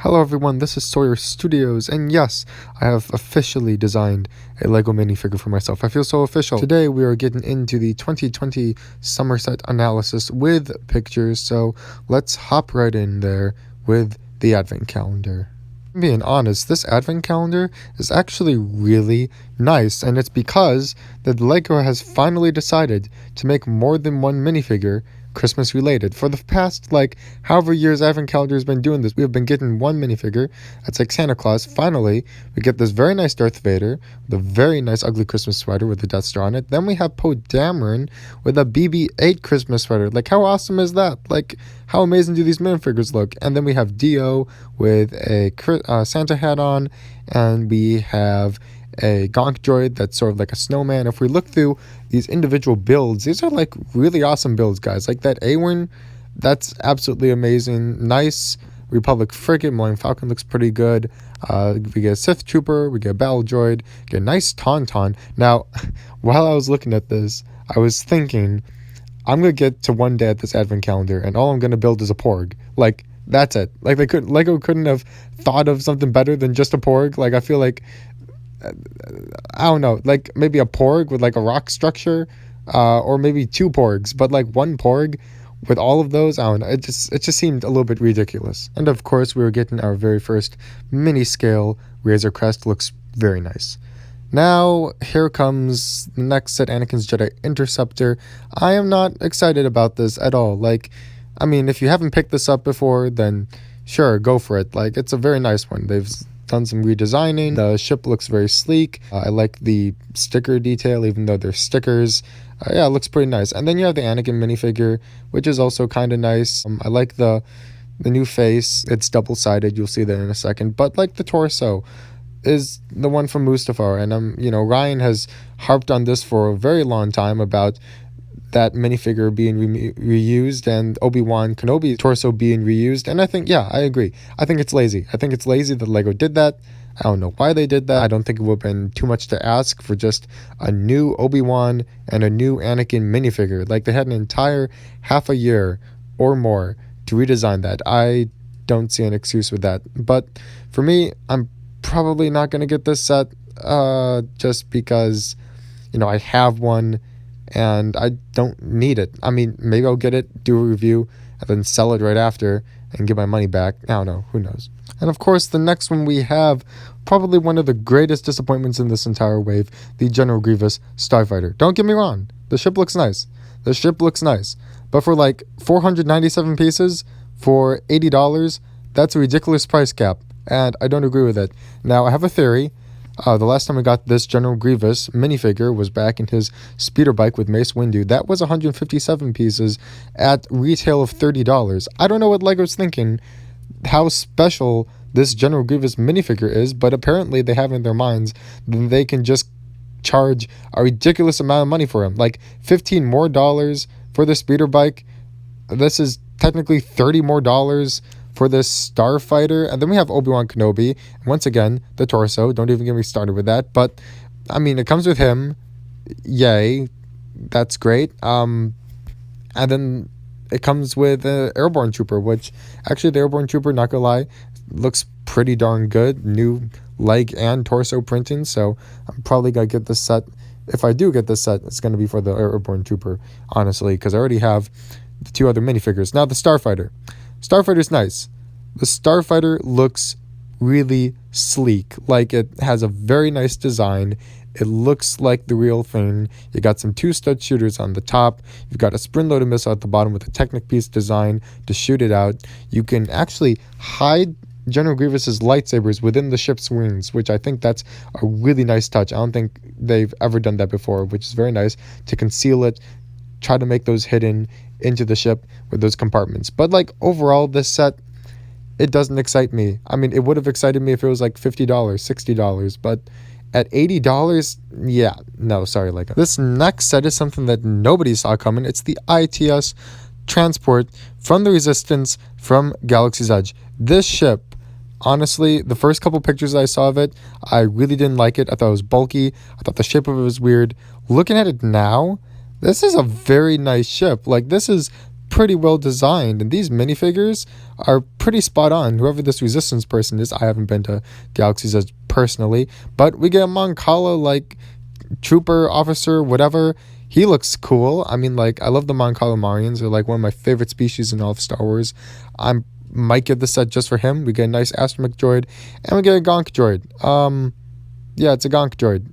Hello everyone, this is Sawyer Studios, and yes, I have officially designed a LEGO minifigure for myself. I feel so official. Today we are getting into the 2020 summer set analysis with pictures, so let's hop right in there with the advent calendar. Being honest, this advent calendar is actually really nice, and it's because that LEGO has finally decided to make more than one minifigure Christmas related. For the past however years advent calendar has been doing this, we have been getting one minifigure. That's like Santa Claus. Finally, we get this very nice Darth Vader with a very nice ugly Christmas sweater with the Death Star on it. Then we have Poe Dameron with a BB-8 Christmas sweater. How awesome is that? How amazing do these minifigures look? And then we have Dio with a Santa hat on, and we have a Gonk droid that's sort of like a snowman. If we look through these individual builds, these are really awesome builds, guys. That A-Wing, that's absolutely amazing. Nice Republic frigate. Millennium Falcon looks pretty good. We get a Sith Trooper, we get a battle droid, get a nice Tauntaun. Now, while I was looking at this, I was thinking, I'm gonna get to one day at this advent calendar, and all I'm gonna build is a Porg. That's it. LEGO couldn't have thought of something better than just a Porg. I feel I don't know, maybe a Porg with a rock structure, or maybe two Porgs, but one Porg with all of those, I don't know, it just seemed a little bit ridiculous. And of course, we were getting our very first mini scale Razor Crest. Looks very nice. Now, here comes the next set, Anakin's Jedi Interceptor. I am not excited about this at all. If you haven't picked this up before, then sure, go for it. It's a very nice one. They've done some redesigning. The ship looks very sleek. I like the sticker detail, even though they're stickers. Yeah, it looks pretty nice. And then you have the Anakin minifigure, which is also kind of nice. I like the new face. It's double-sided. You'll see that in a second. But the torso is the one from Mustafar. And Ryan has harped on this for a very long time about that minifigure being reused, and Obi-Wan Kenobi torso being reused. And I think, yeah, I agree. I think it's lazy. I think it's lazy that LEGO did that. I don't know why they did that. I don't think it would have been too much to ask for just a new Obi-Wan and a new Anakin minifigure. They had an entire half a year or more to redesign that. I don't see an excuse with that. But for me, I'm probably not going to get this set just because, I have one and I don't need it. Maybe I'll get it, do a review, and then sell it right after and get my money back. I don't know. Who knows? And of course, the next one we have, probably one of the greatest disappointments in this entire wave, the General Grievous Starfighter. Don't get me wrong. The ship looks nice. But for 497 pieces for $80, that's a ridiculous price cap. And I don't agree with it. Now, I have a theory. The last time I got this General Grievous minifigure was back in his speeder bike with Mace Windu. That was 157 pieces at retail of $30. I don't know what LEGO's thinking, how special this General Grievous minifigure is, but apparently they have in their minds that they can just charge a ridiculous amount of money for him. $15 more for the speeder bike. This is technically $30 more for this Starfighter. And then we have Obi-Wan Kenobi. Once again, the torso. Don't even get me started with that. But, it comes with him. Yay. That's great. And then it comes with an Airborne Trooper, which, actually, the Airborne Trooper, not gonna lie, looks pretty darn good. New leg and torso printing. So, I'm probably gonna get this set. If I do get this set, it's gonna be for the Airborne Trooper, honestly, because I already have the two other minifigures. Now, the Starfighter. Starfighter's nice. The Starfighter looks really sleek. It has a very nice design. It looks like the real thing. You got some two-stud shooters on the top. You've got a spring-loaded missile at the bottom with a Technic piece design to shoot it out. You can actually hide General Grievous's lightsabers within the ship's wings, which I think that's a really nice touch. I don't think they've ever done that before, which is very nice to conceal it, try to make those hidden into the ship with those compartments. But overall, this set, it doesn't excite me. It would have excited me if it was $50, $60, but at $80, yeah, no, sorry, LEGO. This next set is something that nobody saw coming. It's the IIT Transport from the Resistance from Galaxy's Edge. This ship, honestly, the first couple pictures I saw of it, I really didn't like it. I thought it was bulky. I thought the shape of it was weird. Looking at it now, this is a very nice ship. This is pretty well designed, and these minifigures are pretty spot on. Whoever this Resistance person is, I haven't been to Galaxy's Edge personally, but we get a Moncala, like, trooper, officer, whatever. He looks cool. I mean, like, I love the Mon Calamarians. They're like one of my favorite species in all of Star Wars. I might get the set just for him. We get a nice astromech droid, and we get a gonk droid. Yeah, it's a gonk droid.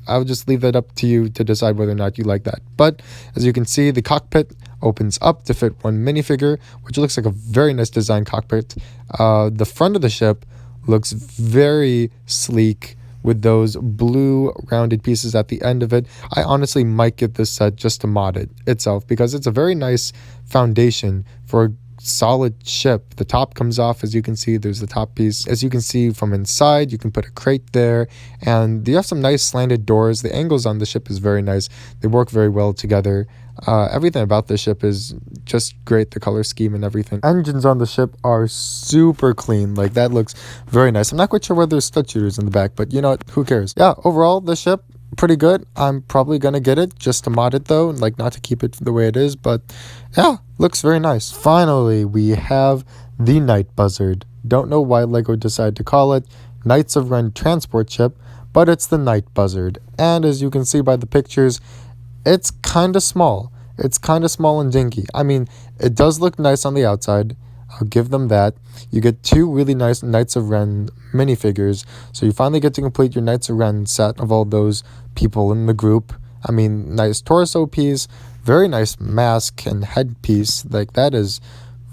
I'll just leave that up to you to decide whether or not you like that. But as you can see, the cockpit opens up to fit one minifigure, which looks like a very nice design cockpit. The front of the ship looks very sleek, with those blue rounded pieces at the end of it. I honestly might get this set just to mod it itself, because it's a very nice foundation for a solid ship. The top comes off, as you can see. There's the top piece. As you can see from inside, you can put a crate there, and you have some nice slanted doors. The angles on the ship is very nice. They work very well together. Everything about the ship is just great, the color scheme and everything. Engines on the ship are super clean. Like, that looks very nice. I'm not quite sure whether there's stud shooters in the back, but you know what, who cares? Yeah, overall, the ship, pretty good. I'm probably gonna get it just to mod it though, like not to keep it the way it is, but yeah, looks very nice. Finally, we have the Night Buzzard. Don't know why LEGO decided to call it Knights of Ren transport ship, but it's the Night Buzzard. And as you can see by the pictures, it's kind of small. It's kind of small and dinky. I mean, it does look nice on the outside. I'll give them that. You get two really nice Knights of Ren minifigures. So you finally get to complete your Knights of Ren set of all those people in the group. I mean, nice torso piece, very nice mask and headpiece. Like, that is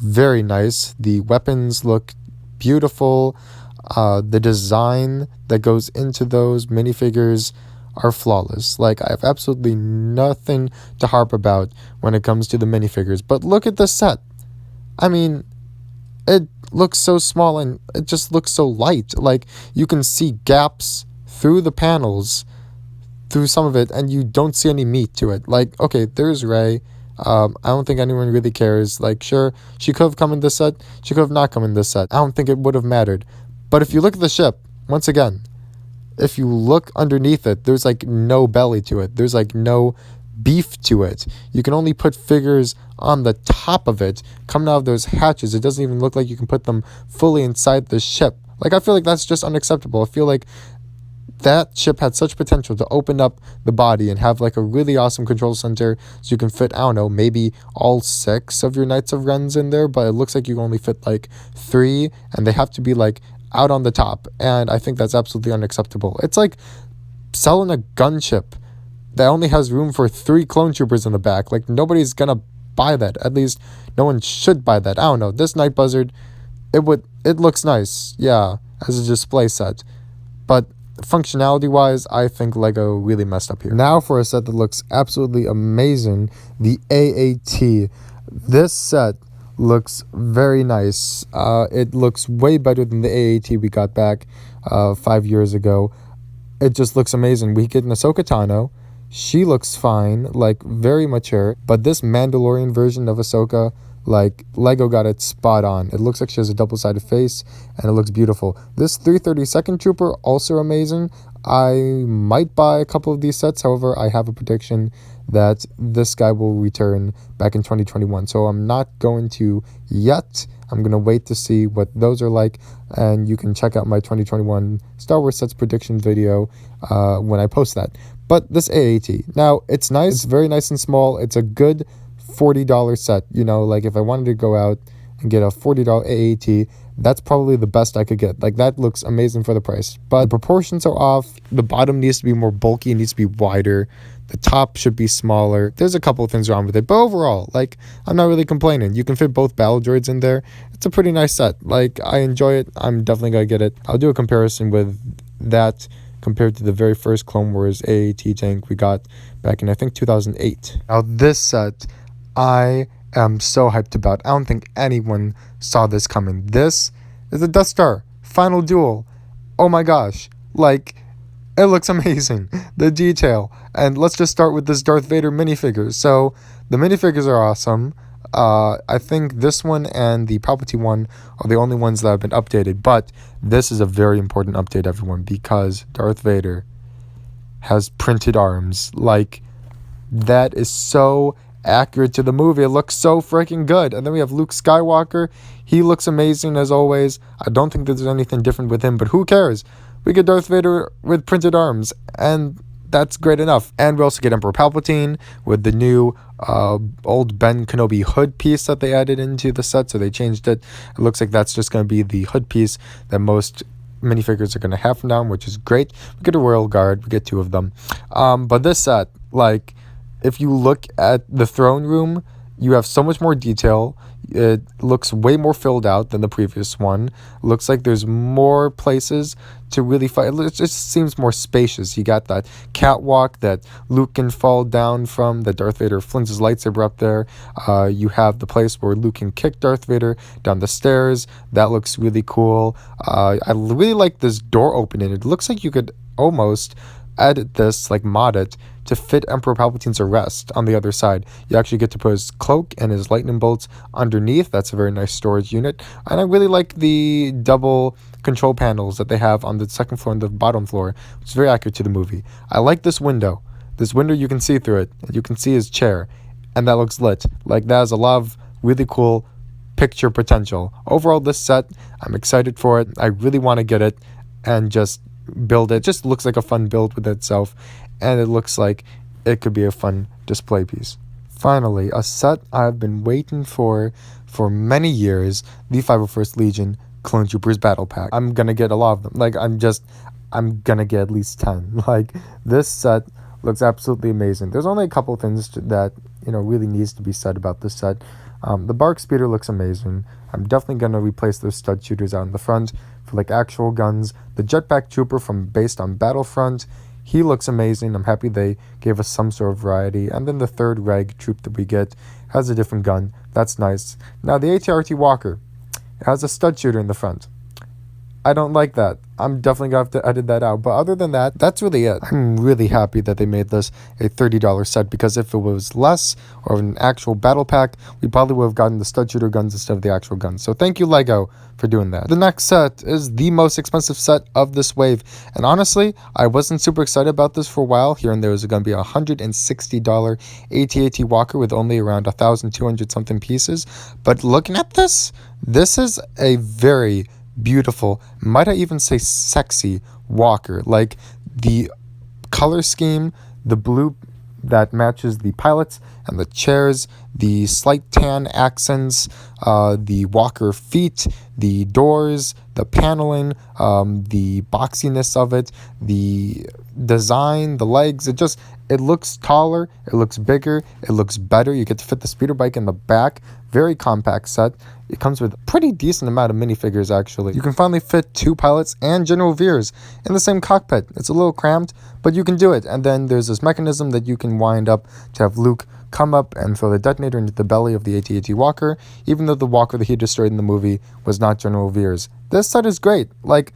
very nice. The weapons look beautiful. The design that goes into those minifigures are flawless. Like, I have absolutely nothing to harp about when it comes to the minifigures. But look at the set. I mean, it looks so small and it just looks so light. Like, you can see gaps through the panels, through some of it, and you don't see any meat to it. Like, okay, there's Rey. I don't think anyone really cares. Like, sure, she could have come in this set. She could have not come in this set. I don't think it would have mattered. But if you look at the ship, once again, if you look underneath it, there's like no belly to it. There's like no beef to it. You can only put figures on the top of it coming out of those hatches. It doesn't even look like you can put them fully inside the ship. Like, I feel like that's just unacceptable. I feel like that ship had such potential to open up the body and have like a really awesome control center, so you can fit, I don't know, maybe all 6 of your Knights of Rens in there, but it looks like you only fit like 3, and they have to be like out on the top, and I think that's absolutely unacceptable. It's like selling a gunship that only has room for 3 clone troopers in the back. Like, nobody's gonna buy that. At least no one should buy that. I don't know. This Night Buzzard, it looks nice, yeah, as a display set, but functionality wise, I think LEGO really messed up here. Now for a set that looks absolutely amazing, the AAT. This set looks very nice. It looks way better than the AAT we got back 5 years ago. It just looks amazing. We get an Ahsoka Tano. She looks fine, like very mature. But this Mandalorian version of Ahsoka, like, LEGO got it spot on. It looks like she has a double-sided face, and it looks beautiful. This 332nd Trooper, also amazing. I might buy a couple of these sets. However, I have a prediction that this guy will return back in 2021. So I'm not going to yet. I'm going to wait to see what those are like. And you can check out my 2021 Star Wars sets prediction video when I post that. But this AAT, now, it's nice. It's very nice and small. It's a good $40 set. You know, like, if I wanted to go out and get a $40 AAT, that's probably the best I could get. Like, that looks amazing for the price. But the proportions are off. The bottom needs to be more bulky. It needs to be wider. The top should be smaller. There's a couple of things wrong with it. But overall, like, I'm not really complaining. You can fit both battle droids in there. It's a pretty nice set. Like, I enjoy it. I'm definitely going to get it. I'll do a comparison with that compared to the very first Clone Wars AAT tank we got back in, I think, 2008. Now, this set, I am so hyped about. I don't think anyone saw this coming. This is the Death Star Final Duel. Oh my gosh. Like, it looks amazing. The detail. And let's just start with this Darth Vader minifigure. So, the minifigures are awesome. I think this one and the Palpatine one are the only ones that have been updated. But this is a very important update, everyone, because Darth Vader has printed arms. Like, that is so accurate to the movie. It looks so freaking good. And then we have Luke Skywalker. He looks amazing as always. I don't think there's anything different with him, but who cares? We get Darth Vader with printed arms, and that's great enough. And we also get Emperor Palpatine with the new old Ben Kenobi hood piece that they added into the set, so they changed it. It looks like that's just going to be the hood piece that most minifigures are going to have from now on, which is great. We get a Royal Guard. We get 2 of them. But this set, like, if you look at the throne room, you have so much more detail. It looks way more filled out than the previous one. It looks like there's more places to really fight. It just seems more spacious. You got that catwalk that Luke can fall down from, that Darth Vader flings his lightsaber up there. You have the place where Luke can kick Darth Vader down the stairs. That looks really cool. I really like this door opening. It looks like you could almost edit this, like mod it, to fit Emperor Palpatine's arrest on the other side. You actually get to put his cloak and his lightning bolts underneath. That's a very nice storage unit. And I really like the double control panels that they have on the second floor and the bottom floor, which is very accurate to the movie. I like this window. This window, you can see through it. You can see his chair, and that looks lit. Like, that has a lot of really cool picture potential. Overall, this set, I'm excited for it. I really want to get it and just build it. It just looks like a fun build with itself, and it looks like it could be a fun display piece. Finally, a set I've been waiting for many years, the 501st Legion Clone Troopers Battle Pack. I'm gonna get a lot of them. Like, I'm gonna get at least 10. Like, this set looks absolutely amazing. There's only a couple things that, really needs to be said about this set. The Bark Speeder looks amazing. I'm definitely gonna replace those stud shooters out in the front for like actual guns. The Jetpack Trooper based on Battlefront, he looks amazing. I'm happy they gave us some sort of variety. And then the third reg troop that we get has a different gun. That's nice. Now the Athe Walker, it has a stud shooter in the front. I don't like that. I'm definitely going to have to edit that out. But other than that, that's really it. I'm really happy that they made this a $30 set, because if it was less or an actual battle pack, we probably would have gotten the stud shooter guns instead of the actual guns. So thank you, LEGO, for doing that. The next set is the most expensive set of this wave. And honestly, I wasn't super excited about this for a while. Here and there was going to be a $160 ATAT Walker with only around 1,200 something pieces. But looking at this is a very beautiful, might I even say sexy walker. Like, the color scheme, the blue that matches the pilots and the chairs, the slight tan accents, the walker feet, the doors, the paneling, the boxiness of it, the design, the legs, it looks taller, it looks bigger, it looks better. You get to fit the speeder bike in the back. Very compact set. It comes with a pretty decent amount of minifigures, actually. You can finally fit 2 pilots and General Veers in the same cockpit. It's a little cramped, but you can do it. And then there's this mechanism that you can wind up to have Luke come up and throw the detonator into the belly of the AT-AT Walker, even though the Walker that he destroyed in the movie was not General Veers. This set is great. Like,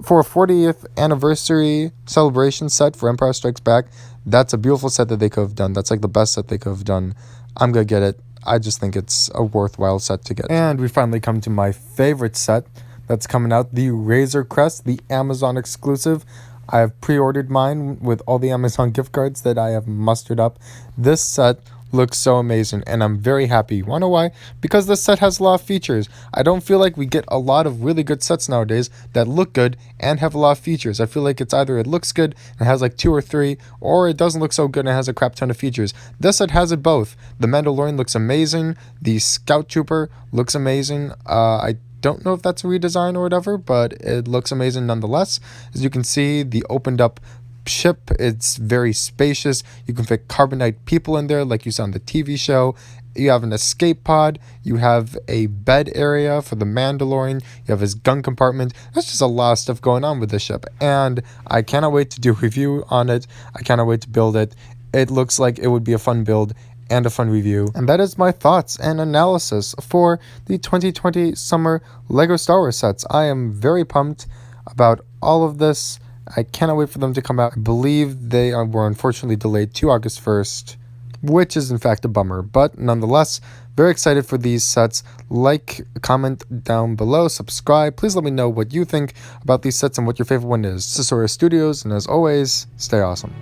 for a 40th anniversary celebration set for Empire Strikes Back, that's a beautiful set that they could have done. That's like the best set they could have done. I'm going to get it. I just think it's a worthwhile set to get. And we finally come to my favorite set that's coming out, the Razor Crest, the Amazon exclusive. I have pre-ordered mine with all the Amazon gift cards that I have mustered up. This set looks so amazing, and I'm very happy. You wanna know why? Because this set has a lot of features. I don't feel like we get a lot of really good sets nowadays that look good and have a lot of features. I feel like it's either it looks good and has like 2 or 3, or it doesn't look so good and has a crap ton of features. This set has it both. The Mandalorian looks amazing. The Scout Trooper looks amazing. I don't know if that's a redesign or whatever, but it looks amazing nonetheless. As you can see, the opened up ship, it's very spacious. You can fit carbonite people in there like you saw on the TV show. You have an escape pod. You have a bed area for the Mandalorian. You have his gun compartment. There's just a lot of stuff going on with this ship, and I cannot wait to do a review on it. I cannot wait to build it. It looks like it would be a fun build and a fun review. And that is my thoughts and analysis for the 2020 summer LEGO Star Wars sets. I am very pumped about all of this. I cannot wait for them to come out. I believe they were unfortunately delayed to August 1st, which is in fact a bummer. But nonetheless, very excited for these sets. Like, comment down below, subscribe. Please let me know what you think about these sets and what your favorite one is. This is Studios, and as always, stay awesome.